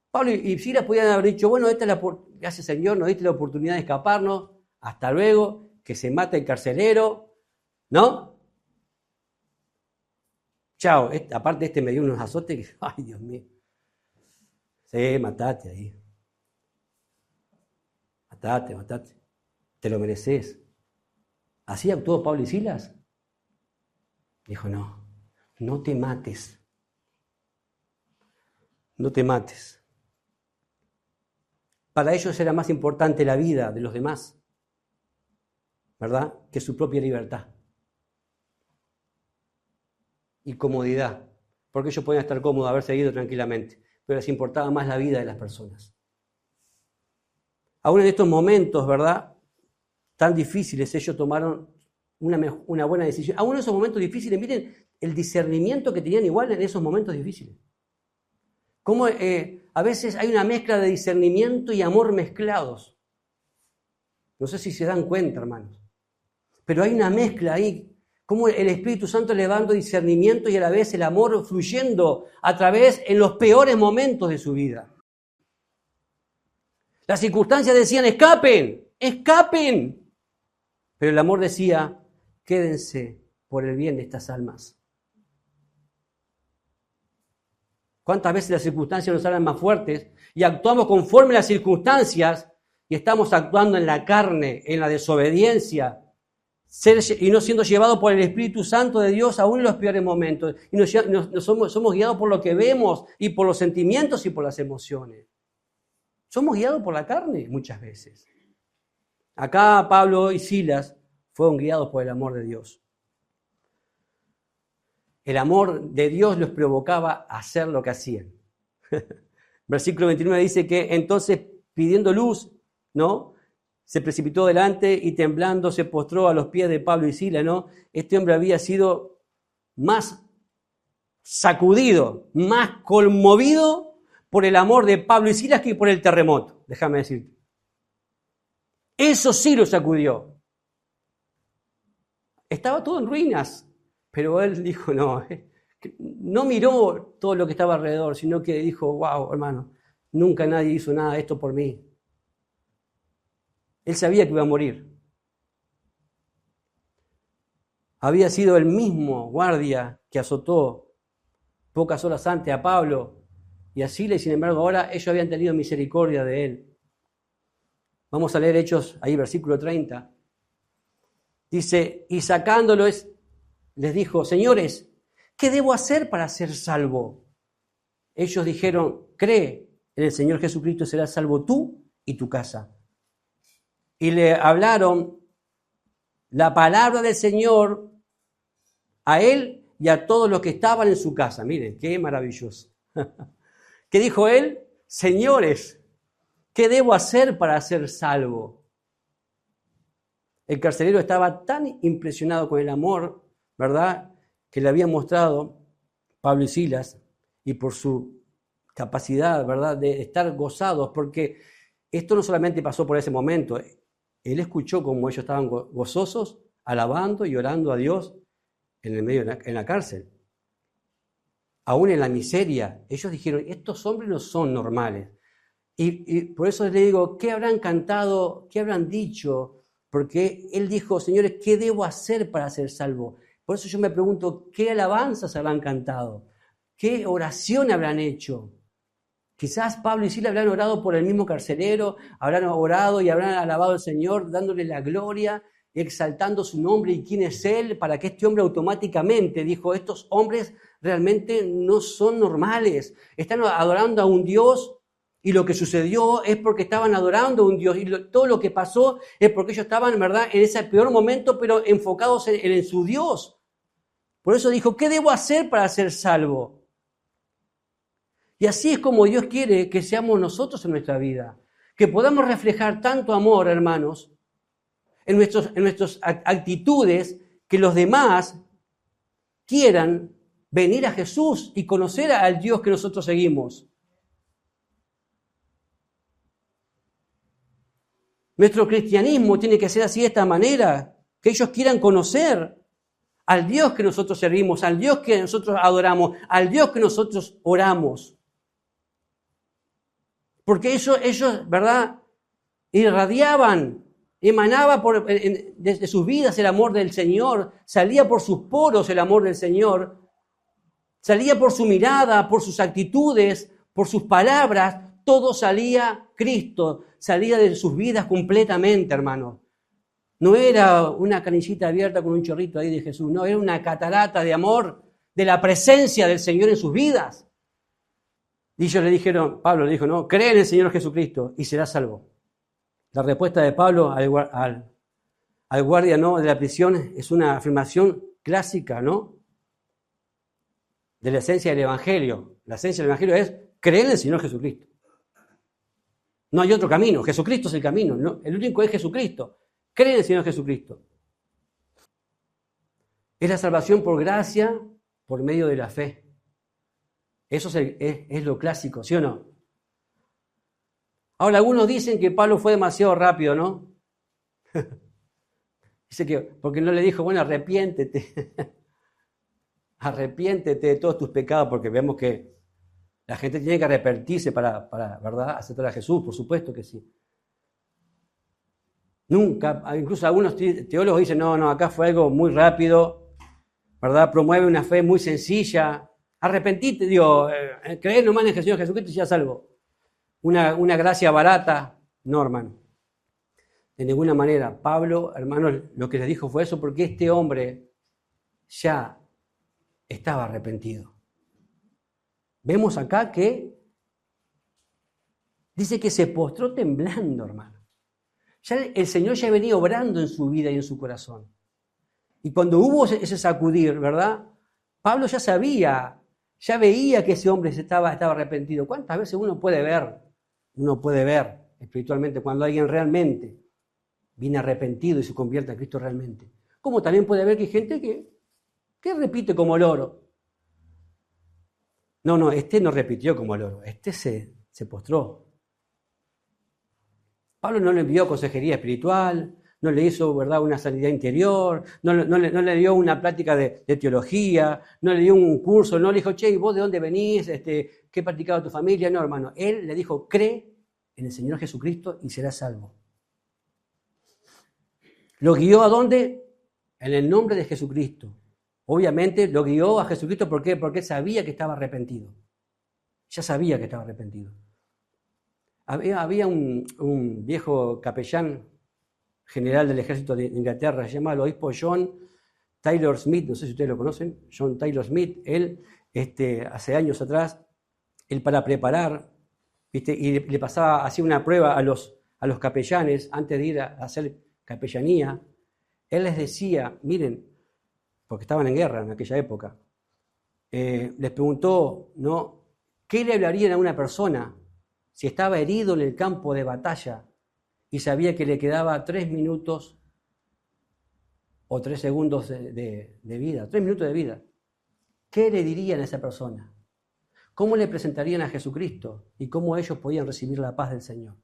Pablo y Silas podían haber dicho: bueno, esta es gracias Señor, nos diste la oportunidad de escaparnos, hasta luego, que se mate el carcelero, ¿no? Chao, aparte me dio unos azotes que, ay Dios mío. Sí, matate ahí. Matate. Te lo mereces. ¿Así actuó Pablo y Silas? Dijo: no te mates. No te mates. Para ellos era más importante la vida de los demás, ¿verdad?, que su propia libertad y comodidad, porque ellos podían estar cómodos, haber seguido tranquilamente, pero les importaba más la vida de las personas. Aún en estos momentos, ¿verdad?, tan difíciles, ellos tomaron una buena decisión. Aún en esos momentos difíciles, miren el discernimiento que tenían igual en esos momentos difíciles. Cómo a veces hay una mezcla de discernimiento y amor mezclados. No sé si se dan cuenta, hermanos. Pero hay una mezcla ahí. Cómo el Espíritu Santo le va dando discernimiento y a la vez el amor fluyendo a través en los peores momentos de su vida. Las circunstancias decían: escapen. Pero el amor decía: quédense por el bien de estas almas. ¿Cuántas veces las circunstancias nos salen más fuertes y actuamos conforme a las circunstancias y estamos actuando en la carne, en la desobediencia, y no siendo llevados por el Espíritu Santo de Dios aún en los peores momentos? Y somos guiados por lo que vemos y por los sentimientos y por las emociones. Somos guiados por la carne muchas veces. Acá Pablo y Silas fueron guiados por el amor de Dios. El amor de Dios los provocaba a hacer lo que hacían. Versículo 29 dice que entonces, pidiendo luz, ¿no?, se precipitó delante y temblando se postró a los pies de Pablo y Silas, ¿no? Este hombre había sido más sacudido, más conmovido por el amor de Pablo y Silas que por el terremoto, déjame decirte. Eso sí lo sacudió. Estaba todo en ruinas. Pero él dijo: no miró todo lo que estaba alrededor, sino que dijo: wow, hermano, nunca nadie hizo nada de esto por mí. Él sabía que iba a morir. Había sido el mismo guardia que azotó pocas horas antes a Pablo y a Silas, y sin embargo ahora ellos habían tenido misericordia de él. Vamos a leer Hechos, ahí versículo 30. Dice: y sacándolo les dijo: señores, ¿qué debo hacer para ser salvo? Ellos dijeron: cree en el Señor Jesucristo, serás salvo tú y tu casa. Y le hablaron la palabra del Señor a él y a todos los que estaban en su casa. Miren, qué maravilloso. ¿Qué dijo él? Señores, ¿qué debo hacer para ser salvo? El carcelero estaba tan impresionado con el amor, ¿verdad?, que le habían mostrado Pablo y Silas, y por su capacidad, ¿verdad?, de estar gozados, porque esto no solamente pasó por ese momento. Él escuchó cómo ellos estaban gozosos, alabando y orando a Dios en el medio en la cárcel. Aún en la miseria, ellos dijeron, estos hombres no son normales. Y por eso le digo, ¿qué habrán cantado? ¿Qué habrán dicho? Porque él dijo, señores, ¿qué debo hacer para ser salvo? Por eso yo me pregunto, ¿qué alabanzas habrán cantado? ¿Qué oración habrán hecho? Quizás Pablo y Silas habrán orado por el mismo carcelero, habrán orado y habrán alabado al Señor, dándole la gloria, exaltando su nombre y quién es Él, para que este hombre automáticamente dijo, estos hombres realmente no son normales, están adorando a un Dios, y lo que sucedió es porque estaban adorando a un Dios, y todo lo que pasó es porque ellos estaban, en verdad, en ese peor momento, pero enfocados en su Dios. Por eso dijo, ¿qué debo hacer para ser salvo? Y así es como Dios quiere que seamos nosotros en nuestra vida, que podamos reflejar tanto amor, hermanos, en nuestras actitudes, que los demás quieran venir a Jesús y conocer al Dios que nosotros seguimos. Nuestro cristianismo tiene que ser así, de esta manera, que ellos quieran conocer al Dios que nosotros servimos, al Dios que nosotros adoramos, al Dios que nosotros oramos. Porque ellos, ¿verdad?, irradiaban, emanaba desde sus vidas el amor del Señor, salía por sus poros el amor del Señor, salía por su mirada, por sus actitudes, por sus palabras, todo salía Cristo, salía de sus vidas completamente, hermanos. No era una canillita abierta con un chorrito ahí de Jesús, no, era una catarata de amor, de la presencia del Señor en sus vidas. Y ellos le dijeron, Pablo le dijo, no, cree en el Señor Jesucristo y serás salvo. La respuesta de Pablo al guardia, ¿no?, de la prisión es una afirmación clásica, ¿no?, de la esencia del Evangelio. La esencia del Evangelio es creer en el Señor Jesucristo. No hay otro camino, Jesucristo es el camino, ¿no? El único es Jesucristo. Cree en el Señor Jesucristo. Es la salvación por gracia, por medio de la fe. Eso es lo clásico, ¿sí o no? Ahora, algunos dicen que Pablo fue demasiado rápido, ¿no? Dice que, porque no le dijo, bueno, arrepiéntete. Arrepiéntete de todos tus pecados, porque vemos que la gente tiene que arrepentirse para ¿verdad?, aceptar a Jesús, por supuesto que sí. Nunca, incluso algunos teólogos dicen, no, acá fue algo muy rápido, ¿verdad? Promueve una fe muy sencilla. Arrepentite, creer nomás en el Señor Jesucristo y ya salvo. Una gracia barata. No, hermano. De ninguna manera. Pablo, hermanos, lo que les dijo fue eso porque este hombre ya estaba arrepentido. Vemos acá que dice que se postró temblando, hermano. Ya el Señor ya venía obrando en su vida y en su corazón. Y cuando hubo ese sacudir, ¿verdad? Pablo ya sabía, ya veía que ese hombre estaba arrepentido. ¿Cuántas veces uno puede ver espiritualmente cuando alguien realmente viene arrepentido y se convierte a Cristo realmente? Como también puede ver que hay gente que repite como loro. No, este no repitió como loro, este se postró. Pablo no le envió consejería espiritual, no le hizo, ¿verdad?, una sanidad interior, no le dio una plática de teología, no le dio un curso, no le dijo, che, ¿y vos de dónde venís? ¿Qué ha practicado tu familia? No, hermano, él le dijo, cree en el Señor Jesucristo y serás salvo. ¿Lo guió a dónde? En el nombre de Jesucristo. Obviamente lo guió a Jesucristo, ¿por qué? Porque él sabía que estaba arrepentido. Ya sabía que estaba arrepentido. Había un viejo capellán general del ejército de Inglaterra, se llama el obispo John Taylor Smith, no sé si ustedes lo conocen, John Taylor Smith. Él, hace años atrás, él para preparar, ¿viste?, y le pasaba, hacía una prueba a los capellanes antes de ir a hacer capellanía, Él les decía, miren, porque estaban en guerra en aquella época, les preguntó, ¿no? ¿Qué le hablarían a una persona si estaba herido en el campo de batalla y sabía que le quedaba 3 minutos o 3 segundos de vida, 3 minutos de vida? ¿Qué le dirían a esa persona? ¿Cómo le presentarían a Jesucristo y cómo ellos podían recibir la paz del Señor?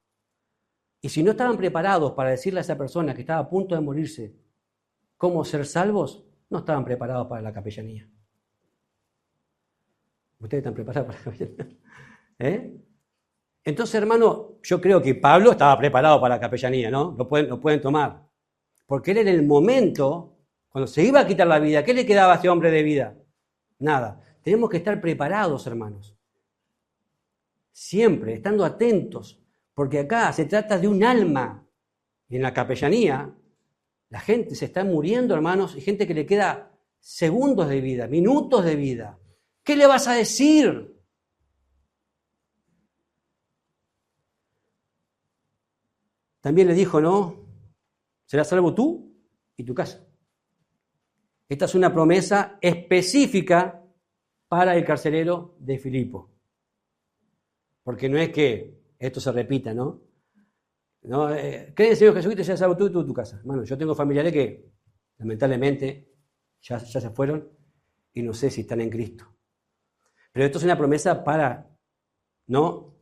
Y si no estaban preparados para decirle a esa persona que estaba a punto de morirse cómo ser salvos, no estaban preparados para la capellanía. ¿Ustedes están preparados para la capellanía? Entonces, hermano, yo creo que Pablo estaba preparado para la capellanía, ¿no? Lo pueden tomar. Porque él en el momento, cuando se iba a quitar la vida, ¿qué le quedaba a este hombre de vida? Nada. Tenemos que estar preparados, hermanos. Siempre, estando atentos. Porque acá se trata de un alma. Y en la capellanía, la gente se está muriendo, hermanos, y gente que le queda segundos de vida, minutos de vida. ¿Qué le vas a decir? También le dijo, ¿no? Serás salvo tú y tu casa. Esta es una promesa específica para el carcelero de Filipo. Porque no es que esto se repita, ¿no? ¿No? Cree en el Señor Jesucristo y serás salvo tú y tu casa. Hermano, yo tengo familiares que lamentablemente ya se fueron y no sé si están en Cristo. Pero esto es una promesa ¿no?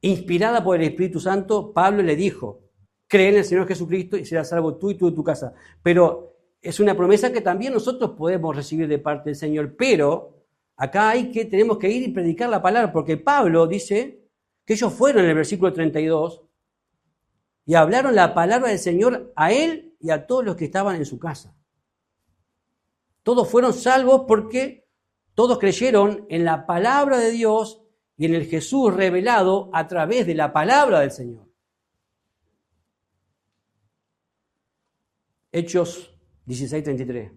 Inspirada por el Espíritu Santo. Pablo le dijo, cree en el Señor Jesucristo y serás salvo tú y tu casa. Pero es una promesa que también nosotros podemos recibir de parte del Señor. Pero acá tenemos que ir y predicar la palabra, porque Pablo dice que ellos fueron en el versículo 32 y hablaron la palabra del Señor a él y a todos los que estaban en su casa. Todos fueron salvos porque todos creyeron en la palabra de Dios y en el Jesús revelado a través de la palabra del Señor. Hechos 16:33.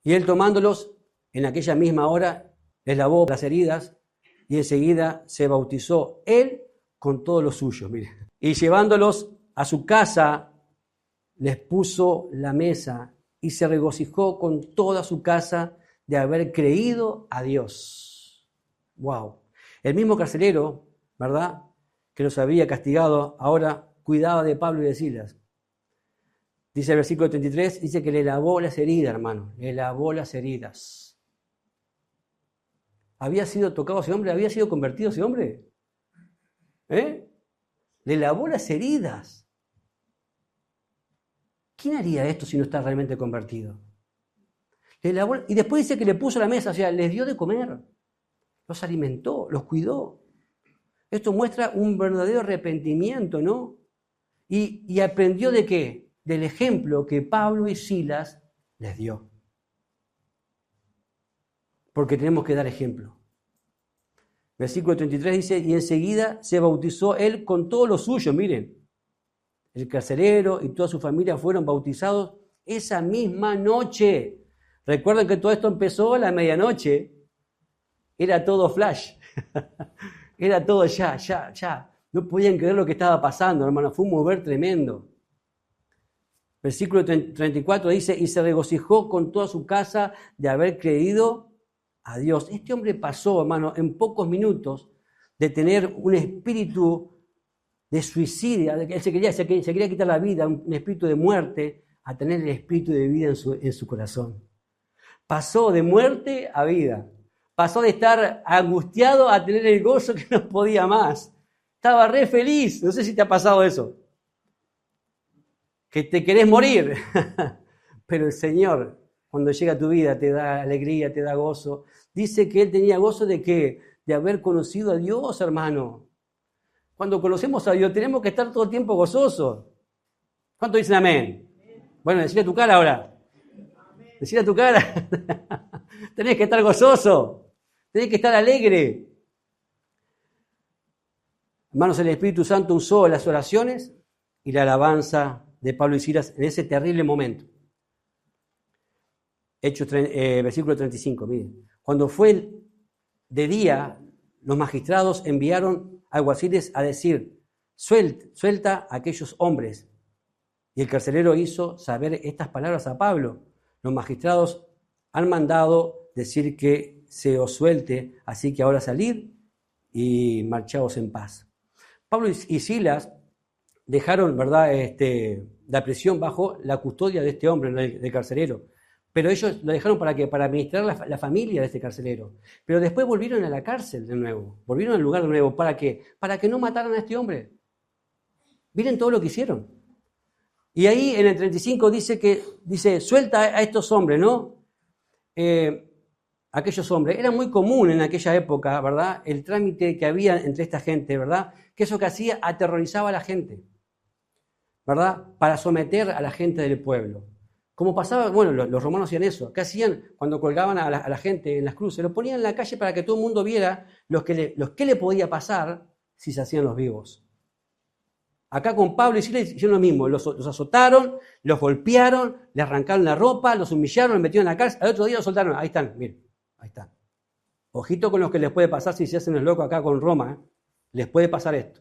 Y él tomándolos en aquella misma hora, les lavó las heridas y enseguida se bautizó él con todos los suyos. Mire. Y llevándolos a su casa, les puso la mesa y se regocijó con toda su casa de haber creído a Dios. ¡Wow! El mismo carcelero, ¿verdad?, que los había castigado, ahora cuidaba de Pablo y de Silas. Dice el versículo 33, dice que le lavó las heridas, hermano. Le lavó las heridas. ¿Había sido tocado ese hombre? ¿Había sido convertido ese hombre? Le lavó las heridas. ¿Quién haría esto si no está realmente convertido? Y después dice que le puso la mesa, o sea, les dio de comer, los alimentó, los cuidó. Esto muestra un verdadero arrepentimiento, ¿no? Y aprendió ¿de qué? Del ejemplo que Pablo y Silas les dio. Porque tenemos que dar ejemplo. Versículo 33 dice, y enseguida se bautizó él con todos los suyos, miren. El carcelero y toda su familia fueron bautizados esa misma noche. Recuerden que todo esto empezó a la medianoche. Era todo flash. Era todo ya. No podían creer lo que estaba pasando, hermano. Fue un mover tremendo. Versículo 34 dice, y se regocijó con toda su casa de haber creído a Dios. Este hombre pasó, hermano, en pocos minutos de tener un espíritu de suicidio. Él se quería quitar la vida, un espíritu de muerte, a tener el espíritu de vida en su corazón. Pasó de muerte a vida. Pasó de estar angustiado a tener el gozo que no podía más. Estaba re feliz. No sé si te ha pasado eso. Que te querés morir. Pero el Señor, cuando llega a tu vida, te da alegría, te da gozo. Dice que él tenía gozo ¿de qué? De haber conocido a Dios, hermano. Cuando conocemos a Dios, tenemos que estar todo el tiempo gozosos. ¿Cuántos dicen amén? Bueno, decile a tu cara ahora. Decile a tu cara. Tenés que estar gozoso. Tenés que estar alegre. Hermanos, el Espíritu Santo usó las oraciones y la alabanza de Pablo y Silas en ese terrible momento. Hechos versículo 35, miren. Cuando fue de día, los magistrados enviaron alguaciles a decir, suelta a aquellos hombres. Y el carcelero hizo saber estas palabras a Pablo. Los magistrados han mandado decir que se os suelte, así que ahora salid y marchaos en paz. Pablo y Silas dejaron, ¿verdad?, la prisión bajo la custodia de este hombre, del carcelero. Pero ellos lo dejaron ¿para qué? Para administrar la familia de este carcelero. Pero después volvieron a la cárcel de nuevo, volvieron al lugar de nuevo. ¿Para qué? Para que no mataran a este hombre. Miren todo lo que hicieron. Y ahí en el 35 dice suelta a estos hombres, ¿no? Aquellos hombres. Era muy común en aquella época, ¿verdad? El trámite que había entre esta gente, ¿verdad? Que eso que hacía aterrorizaba a la gente, ¿verdad? Para someter a la gente del pueblo. Como pasaba, bueno, los romanos hacían eso. ¿Qué hacían cuando colgaban a la gente en las cruces? Lo ponían en la calle para que todo el mundo viera los que le podía pasar si se hacían los vivos. Acá con Pablo y Silas hicieron lo mismo. Los azotaron, los golpearon, les arrancaron la ropa, los humillaron, los metieron en la cárcel. Al otro día los soltaron. Ahí están, miren, ahí están. Ojito con los que les puede pasar si se hacen los locos acá con Roma. Les puede pasar esto.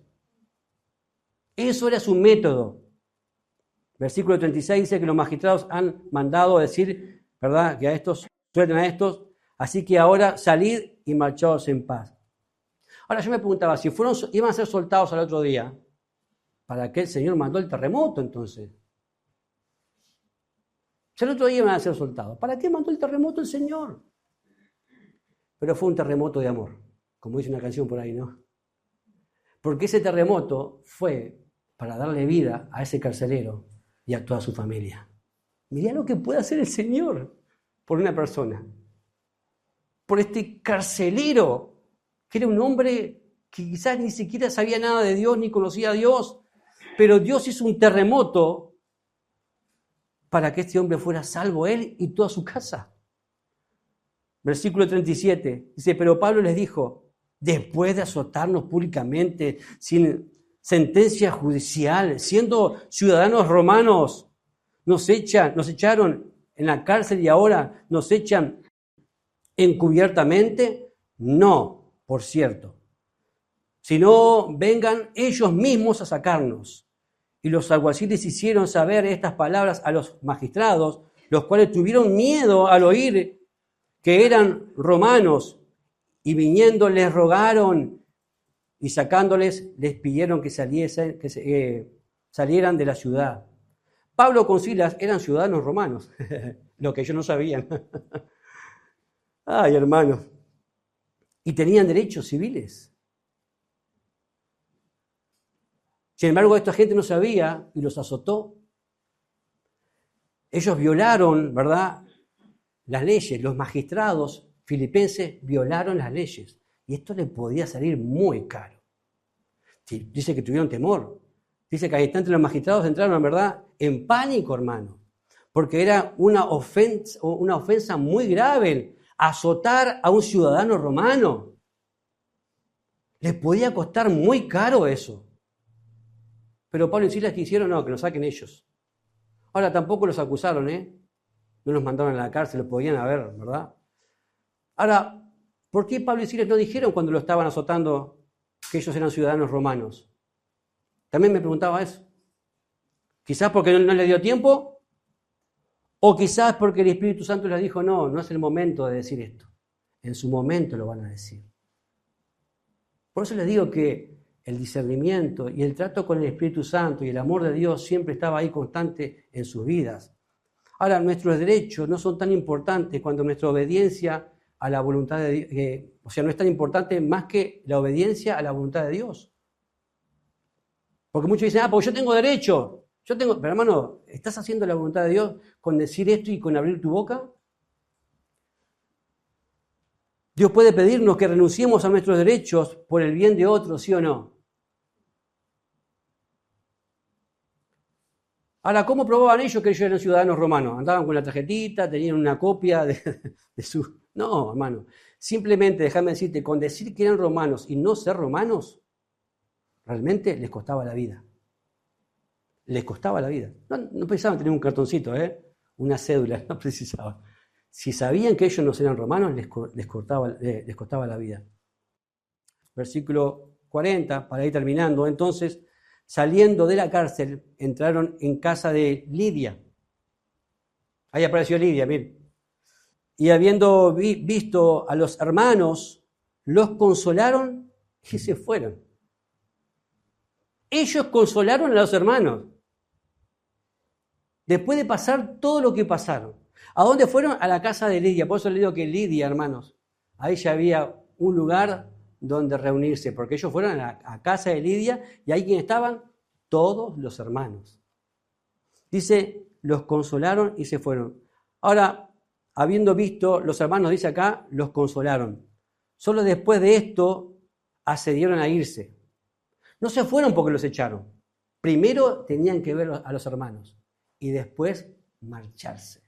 Eso era su método. Versículo 36 dice que los magistrados han mandado decir, ¿verdad?, que a estos suelten a estos, así que ahora salid y marchaos en paz. Ahora yo me preguntaba, si iban a ser soltados al otro día, ¿para qué el Señor mandó el terremoto entonces? Si al otro día iban a ser soltados, ¿para qué mandó el terremoto el Señor? Pero fue un terremoto de amor, como dice una canción por ahí, ¿no? Porque ese terremoto fue para darle vida a ese carcelero y a toda su familia. Mirá lo que puede hacer el Señor por una persona. Por este carcelero, que era un hombre que quizás ni siquiera sabía nada de Dios, ni conocía a Dios, pero Dios hizo un terremoto para que este hombre fuera salvo, él y toda su casa. Versículo 37, dice, pero Pablo les dijo, después de azotarnos públicamente, sin sentencia judicial, siendo ciudadanos romanos, nos echaron en la cárcel y ahora nos echan encubiertamente. No, por cierto, sino vengan ellos mismos a sacarnos. Y los alguaciles hicieron saber estas palabras a los magistrados, los cuales tuvieron miedo al oír que eran romanos, y viniendo les rogaron, y sacándoles les pidieron que salieran de la ciudad. Pablo con Silas eran ciudadanos romanos, lo que ellos no sabían. Ay, hermanos. Y tenían derechos civiles. Sin embargo, esta gente no sabía y los azotó. Ellos violaron, ¿verdad?, las leyes. Los magistrados filipenses violaron las leyes. Y esto le podía salir muy caro. Sí, dice que tuvieron temor. Dice que al instante los magistrados entraron, ¿verdad?, en pánico, hermano. Porque era una ofensa muy grave azotar a un ciudadano romano. Les podía costar muy caro eso. Pero Pablo y Silas, ¿qué hicieron? No, que los saquen ellos. Ahora tampoco los acusaron, no los mandaron a la cárcel, los podían haber, ¿verdad? Ahora, ¿por qué Pablo y Silas no dijeron cuando lo estaban azotando que ellos eran ciudadanos romanos? También me preguntaba eso. Quizás porque no les dio tiempo, o quizás porque el Espíritu Santo les dijo, no es el momento de decir esto. En su momento lo van a decir. Por eso les digo que el discernimiento y el trato con el Espíritu Santo y el amor de Dios siempre estaba ahí constante en sus vidas. Ahora, nuestros derechos no son tan importantes cuando nuestra obediencia a la voluntad de Dios, no es tan importante más que la obediencia a la voluntad de Dios. Porque muchos dicen, porque yo tengo derecho. Pero hermano, ¿estás haciendo la voluntad de Dios con decir esto y con abrir tu boca? Dios puede pedirnos que renunciemos a nuestros derechos por el bien de otros, ¿sí o no? Ahora, ¿cómo probaban ellos que ellos eran ciudadanos romanos? Andaban con la tarjetita, tenían una copia de su... No, hermano. Simplemente, déjame decirte, con decir que eran romanos y no ser romanos, realmente les costaba la vida. Les costaba la vida. No precisaban tener un cartoncito, una cédula, no precisaban. Si sabían que ellos no eran romanos, les costaba la vida. Versículo 40, para ir terminando. Entonces, saliendo de la cárcel, entraron en casa de Lidia. Ahí apareció Lidia, miren. Y habiendo visto a los hermanos, los consolaron y se fueron. Ellos consolaron a los hermanos. Después de pasar todo lo que pasaron. ¿A dónde fueron? A la casa de Lidia. Por eso le digo que Lidia, hermanos, ahí ya había un lugar donde reunirse, porque ellos fueron a casa de Lidia y ahí quienes estaban, todos los hermanos. Dice, los consolaron y se fueron. Ahora, habiendo visto, los hermanos, dice acá, los consolaron. Solo después de esto accedieron a irse. No se fueron porque los echaron. Primero tenían que ver a los hermanos y después marcharse.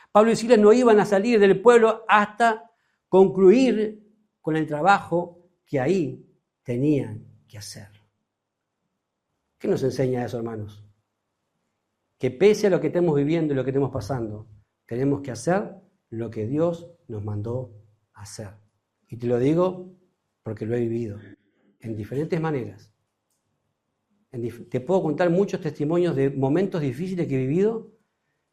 Pablo y Silas no iban a salir del pueblo hasta concluir con el trabajo que ahí tenían que hacer. ¿Qué nos enseña eso, hermanos? Que pese a lo que estemos viviendo y lo que estemos pasando, tenemos que hacer lo que Dios nos mandó hacer. Y te lo digo porque lo he vivido en diferentes maneras. Te puedo contar muchos testimonios de momentos difíciles que he vivido,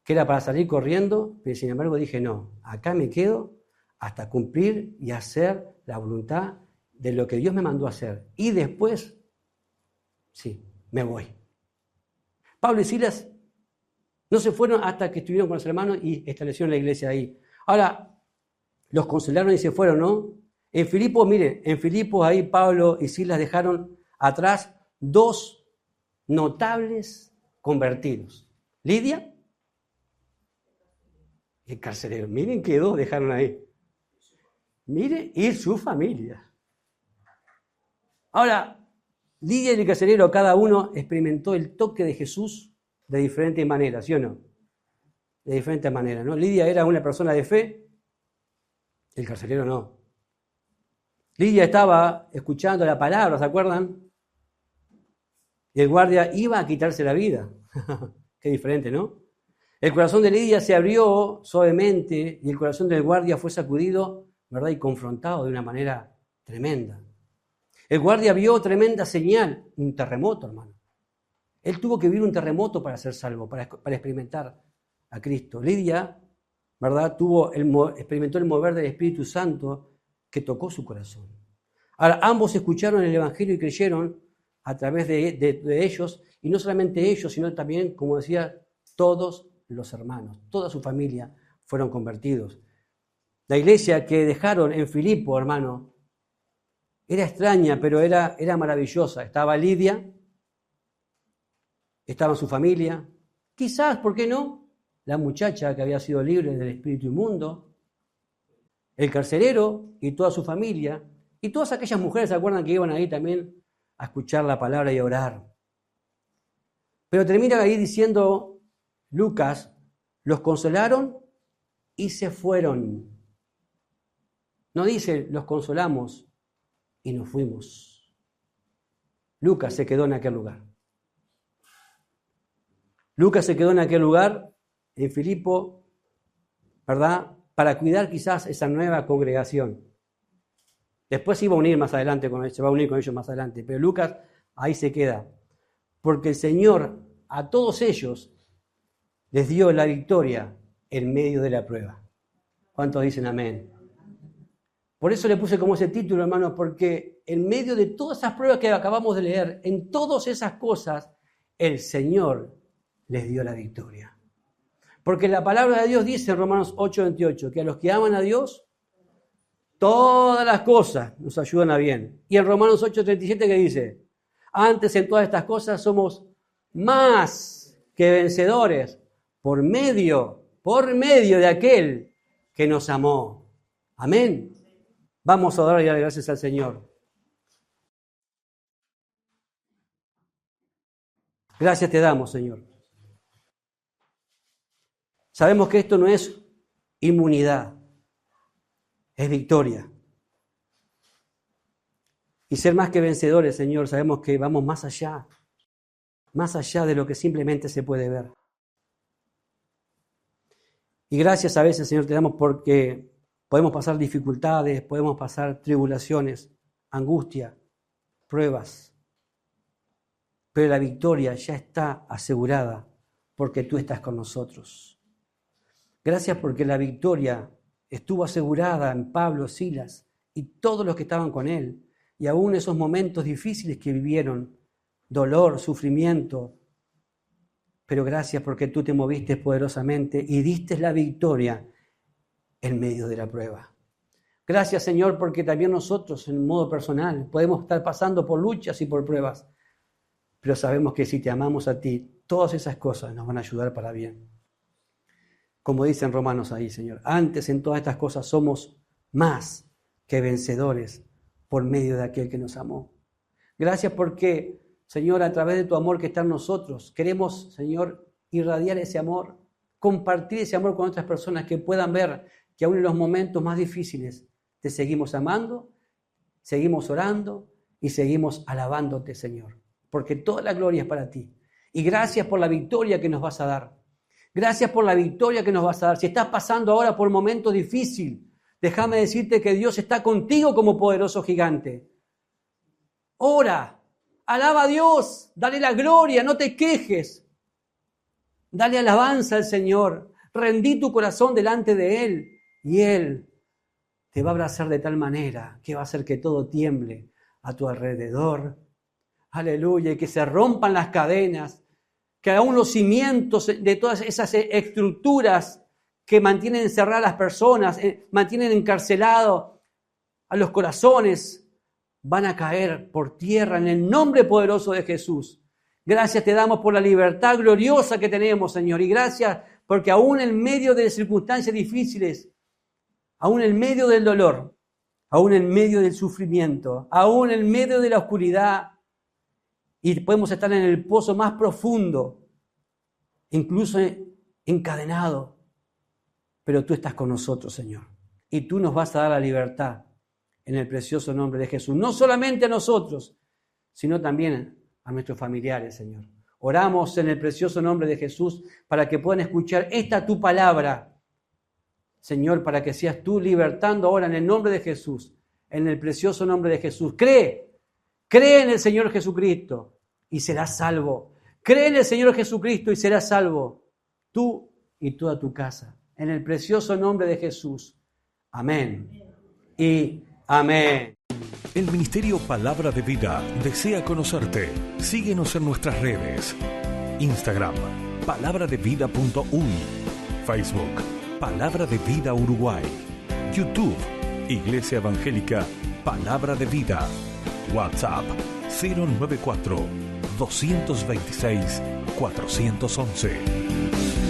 que era para salir corriendo, pero sin embargo dije, no, acá me quedo hasta cumplir y hacer la voluntad de lo que Dios me mandó a hacer. Y después, sí, me voy. Pablo y Silas no se fueron hasta que estuvieron con los hermanos y establecieron la iglesia ahí. Ahora, los consolaron y se fueron, ¿no? En Filipos, miren, en Filipos ahí Pablo y Silas dejaron atrás dos notables convertidos. Lidia y el carcelero. Miren qué dos dejaron ahí. Miren, y su familia. Ahora, Lidia y el carcelero, cada uno experimentó el toque de Jesús de diferentes maneras, ¿sí o no? De diferentes maneras, ¿no? Lidia era una persona de fe, el carcelero no. Lidia estaba escuchando la palabra, ¿se acuerdan? Y el guardia iba a quitarse la vida. Qué diferente, ¿no? El corazón de Lidia se abrió suavemente y el corazón del guardia fue sacudido, ¿verdad? Y confrontado de una manera tremenda. El guardia vio tremenda señal, un terremoto, hermano. Él tuvo que vivir un terremoto para ser salvo, para experimentar a Cristo. Lidia, ¿verdad? Experimentó el mover del Espíritu Santo que tocó su corazón. Ahora, ambos escucharon el Evangelio y creyeron a través de ellos, y no solamente ellos, sino también, como decía, todos los hermanos, toda su familia fueron convertidos. La iglesia que dejaron en Filipo, hermano, era extraña, pero era maravillosa. Estaba Lidia, estaba su familia, quizás, ¿por qué no?, la muchacha que había sido libre del espíritu inmundo, el carcelero y toda su familia, y todas aquellas mujeres, ¿se acuerdan que iban ahí también a escuchar la palabra y a orar? Pero termina ahí diciendo Lucas, los consolaron y se fueron. No dice, los consolamos y nos fuimos. Lucas se quedó en aquel lugar. Lucas se quedó en aquel lugar, en Filipo, ¿verdad?, para cuidar quizás esa nueva congregación. Después se va a unir más adelante con ellos, se va a unir con ellos más adelante, pero Lucas ahí se queda. Porque el Señor a todos ellos les dio la victoria en medio de la prueba. ¿Cuántos dicen amén? Por eso le puse como ese título, hermanos, porque en medio de todas esas pruebas que acabamos de leer, en todas esas cosas, el Señor les dio la victoria. Porque la palabra de Dios dice en Romanos 8:28, que a los que aman a Dios, todas las cosas nos ayudan a bien. Y en Romanos 8:37 que dice, antes en todas estas cosas somos más que vencedores por medio de aquel que nos amó. Amén. Vamos a dar y dar gracias al Señor. Gracias te damos, Señor. Sabemos que esto no es inmunidad, es victoria. Y ser más que vencedores, Señor, sabemos que vamos más allá de lo que simplemente se puede ver. Y gracias a veces, Señor, te damos porque podemos pasar dificultades, podemos pasar tribulaciones, angustia, pruebas. pero la victoria ya está asegurada porque tú estás con nosotros. Gracias porque la victoria estuvo asegurada en Pablo, Silas y todos los que estaban con él. Y aún esos momentos difíciles que vivieron, dolor, sufrimiento. Pero gracias porque tú te moviste poderosamente y diste la victoria en medio de la prueba. Gracias, Señor, porque también nosotros, en modo personal, podemos estar pasando por luchas y por pruebas. Pero sabemos que si te amamos a ti, todas esas cosas nos van a ayudar para bien. Como dicen Romanos ahí, Señor, antes en todas estas cosas somos más que vencedores por medio de aquel que nos amó. Gracias porque, Señor, a través de tu amor que está en nosotros, queremos, Señor, irradiar ese amor, compartir ese amor con otras personas que puedan ver que aún en los momentos más difíciles te seguimos amando, seguimos orando y seguimos alabándote, Señor, porque toda la gloria es para ti. Y gracias por la victoria que nos vas a dar. Gracias por la victoria que nos vas a dar. Si estás pasando ahora por momentos difíciles, déjame decirte que Dios está contigo como poderoso gigante. Ora, alaba a Dios, dale la gloria, no te quejes. Dale alabanza al Señor, rendí tu corazón delante de Él y Él te va a abrazar de tal manera que va a hacer que todo tiemble a tu alrededor. Aleluya, y que se rompan las cadenas, que aún los cimientos de todas esas estructuras que mantienen encerradas a las personas, mantienen encarcelados a los corazones, van a caer por tierra en el nombre poderoso de Jesús. Gracias te damos por la libertad gloriosa que tenemos, Señor, y gracias porque aún en medio de circunstancias difíciles, aún en medio del dolor, aún en medio del sufrimiento, aún en medio de la oscuridad, y podemos estar en el pozo más profundo, incluso encadenado. Pero tú estás con nosotros, Señor. Y tú nos vas a dar la libertad en el precioso nombre de Jesús. No solamente a nosotros, sino también a nuestros familiares, Señor. Oramos en el precioso nombre de Jesús para que puedan escuchar esta tu palabra, Señor, para que seas tú libertando ahora en el nombre de Jesús, en el precioso nombre de Jesús. Cree en el Señor Jesucristo y serás salvo. Cree en el Señor Jesucristo y serás salvo, tú y toda tu casa. En el precioso nombre de Jesús. Amén. Y amén. El Ministerio Palabra de Vida desea conocerte. Síguenos en nuestras redes. Instagram, palabraDeVida.uy. Facebook, Palabra de Vida Uruguay. YouTube, Iglesia Evangélica Palabra de Vida. WhatsApp 094 226 411.